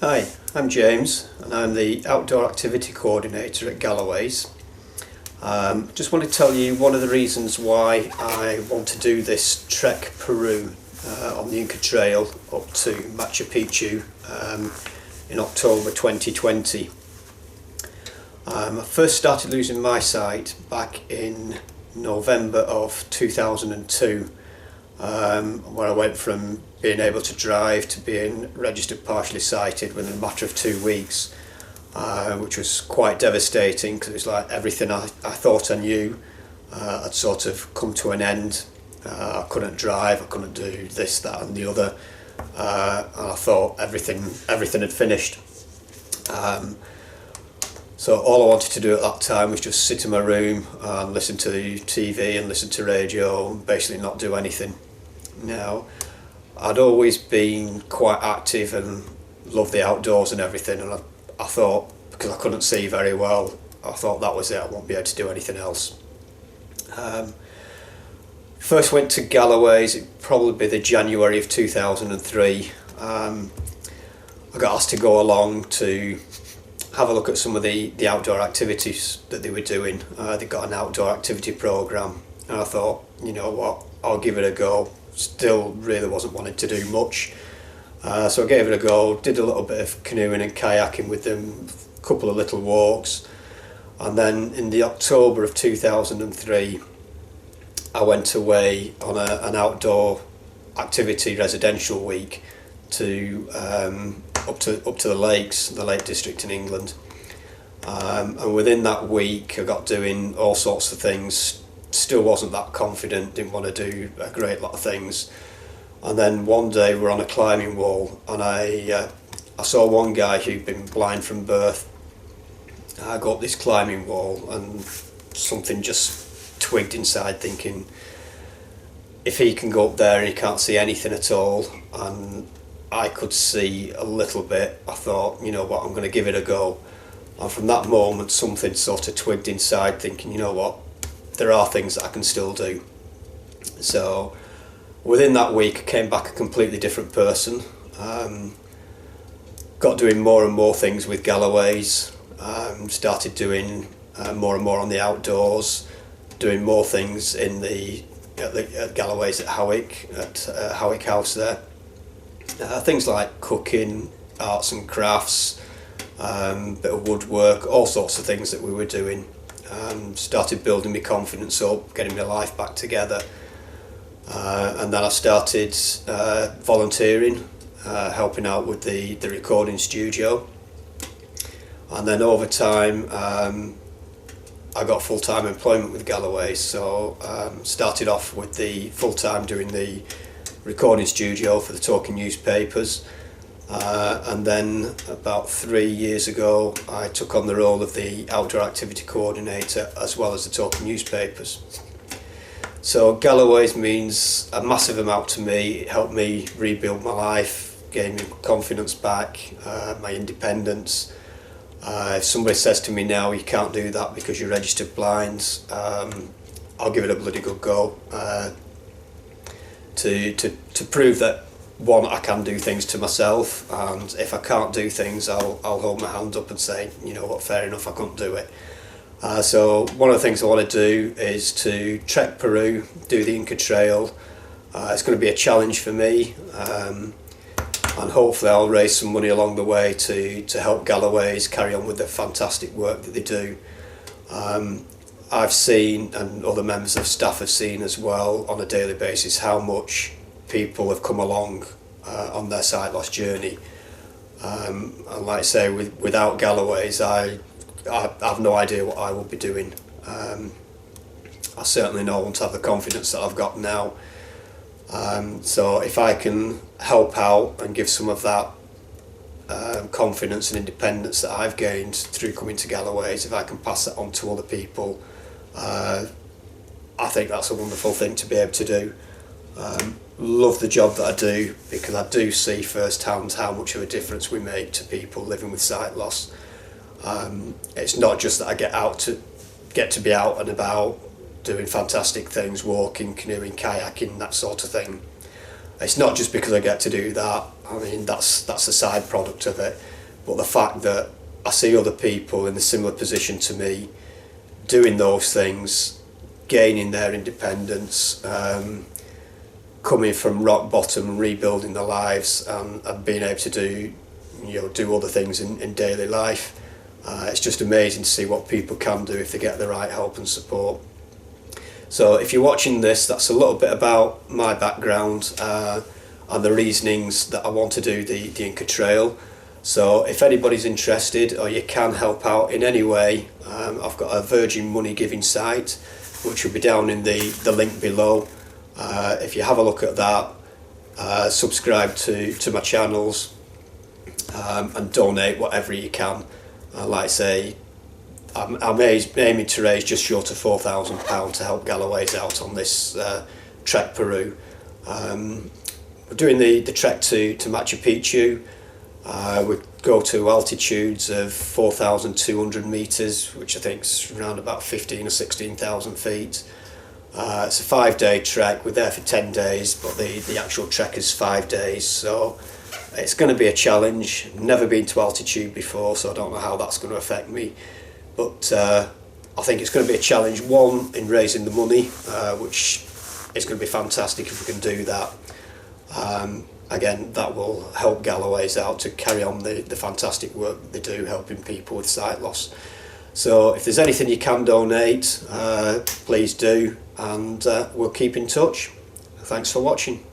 Hi, I'm James and I'm the Outdoor Activity Coordinator at Galloway's. Just want to tell you one of the reasons why I want to do this Trek Peru on the Inca Trail up to Machu Picchu in October 2020. I first started losing my sight back in November of 2002, where I went from being able to drive to being registered partially sighted within a matter of 2 weeks, which was quite devastating because it was like everything I thought I knew had sort of come to an end. I couldn't drive, I couldn't do this, that and the other, and I thought everything had finished. So all I wanted to do at that time was just sit in my room and listen to the TV and listen to radio and basically not do anything. Now, I'd always been quite active and loved the outdoors and everything, and I thought, because I couldn't see very well, I thought that was it, I won't be able to do anything else. First went to Galloway's, it'd probably be the January of 2003. I got asked to go along to have a look at some of the outdoor activities that they were doing. They got an outdoor activity programme, and I thought, you know what, I'll give it a go. Still really wasn't wanting to do much, so I gave it a go, did a little bit of canoeing and kayaking with them, a couple of little walks, and then in the October of 2003 I went away on an outdoor activity residential week to up to the lakes, the Lake District in England, and within that week I got doing all sorts of things. Still wasn't that confident, didn't want to do a great lot of things, and then one day we're on a climbing wall and I saw one guy who'd been blind from birth. I got up this climbing wall and something just twigged inside, thinking if he can go up there and he can't see anything at all and I could see a little bit, I thought, you know what, I'm going to give it a go. And from that moment something sort of twigged inside, thinking, you know what, there are things that I can still do. So within that week I came back a completely different person. Got doing more and more things with Galloway's, started doing more and more on the outdoors, doing more things in at Galloway's at Howick House there. Things like cooking, arts and crafts, bit of woodwork, all sorts of things that we were doing. Started building my confidence up, getting my life back together, and then I started volunteering, helping out with the recording studio, and then over time I got full-time employment with Galloway, so started off with the full-time doing the recording studio for the talking newspapers. And then about 3 years ago I took on the role of the outdoor activity coordinator as well as the talking newspapers. So Galloway's means a massive amount to me. It helped me rebuild my life, gave me confidence back, my independence. If somebody says to me now you can't do that because you're registered blind, I'll give it a bloody good go, to prove that, one, I can do things to myself, and if I can't do things I'll hold my hand up and say, you know what, fair enough, I couldn't do it. So one of the things I want to do is to trek Peru, do the Inca Trail. It's going to be a challenge for me, and hopefully I'll raise some money along the way to help Galloway's carry on with the fantastic work that they do. I've seen, and other members of staff have seen as well on a daily basis, how much people have come along on their sight loss journey, and like I say, without Galloway's I have no idea what I will be doing. I certainly know I won't have the confidence that I've got now, so if I can help out and give some of that confidence and independence that I've gained through coming to Galloway's, if I can pass that on to other people, I think that's a wonderful thing to be able to do. Love the job that I do because I do see firsthand how much of a difference we make to people living with sight loss. It's not just that I get to be out and about doing fantastic things, walking, canoeing, kayaking, that sort of thing. It's not just because I get to do that. I mean, that's a side product of it. But the fact that I see other people in a similar position to me doing those things, gaining their independence, coming from rock bottom, rebuilding their lives, and being able to do other things in daily life. It's just amazing to see what people can do if they get the right help and support. So if you're watching this, that's a little bit about my background and the reasonings that I want to do the Inca Trail. So if anybody's interested or you can help out in any way, I've got a Virgin money giving site which will be down in the link below. If you have a look at that, subscribe to my channels, and donate whatever you can. Like I say, I'm aiming to raise just short of £4,000 to help Galloways out on this Trek Peru. We're doing the trek to Machu Picchu. We go to altitudes of 4,200 metres, which I think is around about 15 or 16,000 feet. It's a 5-day trek. We're there for 10 days, but the actual trek is 5 days, so it's going to be a challenge. Never been to altitude before, so I don't know how that's going to affect me, but I think it's going to be a challenge, one, in raising the money, which is going to be fantastic if we can do that. Again, that will help Galloways out to carry on the fantastic work they do helping people with sight loss. So if there's anything you can donate, please do, and we'll keep in touch. Thanks for watching.